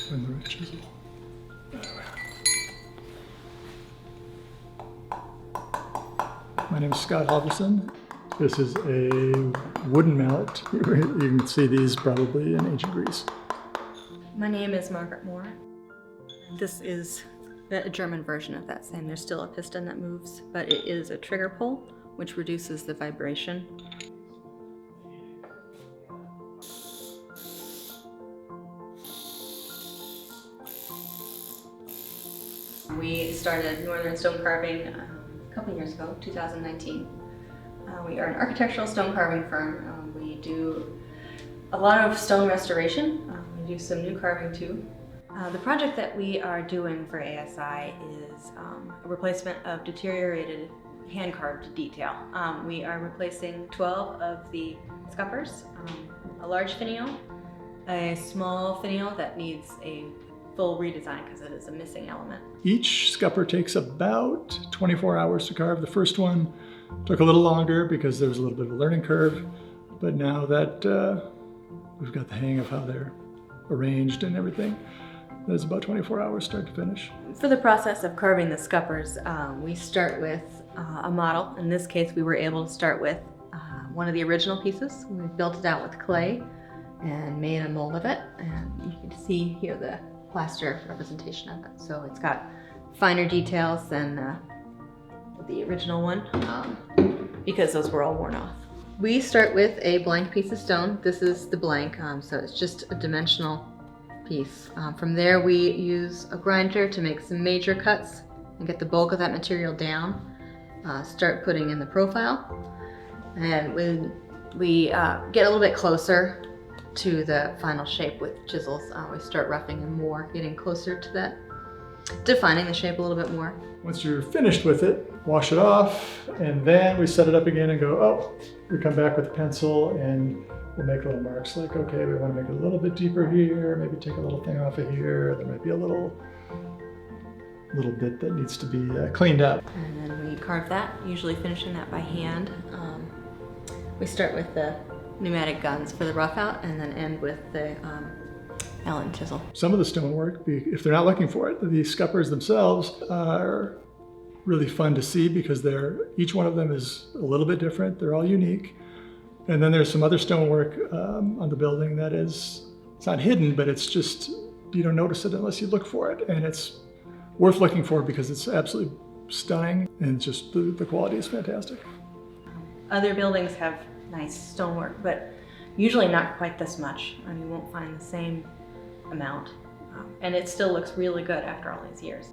Find the right chisel. My name is Scott Halverson. This is a wooden mallet. You can see these probably in ancient Greece. My name is Margaret Moore. This is a German version of that same. There's still a piston that moves, but it is a trigger pull, which reduces the vibration. We started Northern Stone Carving a couple years ago, 2019. We are an architectural stone carving firm. We do a lot of stone restoration. We do some new carving too. The project that we are doing for ASI is a replacement of deteriorated hand-carved detail. We are replacing 12 of the scuppers, a large finial, a small finial that needs a full redesign because it is a missing element. Each scupper takes about 24 hours to carve. The first one took a little longer because there was a little bit of a learning curve, but now that we've got the hang of how they're arranged and everything, there's about 24 hours start to finish. For the process of carving the scuppers, we start with a model. In this case, we were able to start with one of the original pieces. We built it out with clay and made a mold of it, and you can see here the plaster representation of it. So it's got finer details than the original one because those were all worn off. We start with a blank piece of stone. This is the blank, so it's just a dimensional piece. From there we use a grinder to make some major cuts and get the bulk of that material down. Start putting in the profile, and when we get a little bit closer to the final shape with chisels, we start roughing in more, getting closer to that, defining the shape a little bit more. Once you're finished with it, wash it off, and then we set it up again and go, oh, we come back with a pencil and we'll make little marks like, okay, we want to make it a little bit deeper here, maybe take a little thing off of here, there might be a little bit that needs to be cleaned up. And then we carve that, usually finishing that by hand. We start with the pneumatic guns for the rough out and then end with the Allen chisel. Some of the stonework, if they're not looking for it, the scuppers themselves are really fun to see because each one of them is a little bit different. They're all unique. And then there's some other stonework on the building that it's not hidden, but it's just, you don't notice it unless you look for it. And it's worth looking for because it's absolutely stunning and just the quality is fantastic. Other buildings have nice stonework, but usually not quite this much. You won't find the same amount. And it still looks really good after all these years.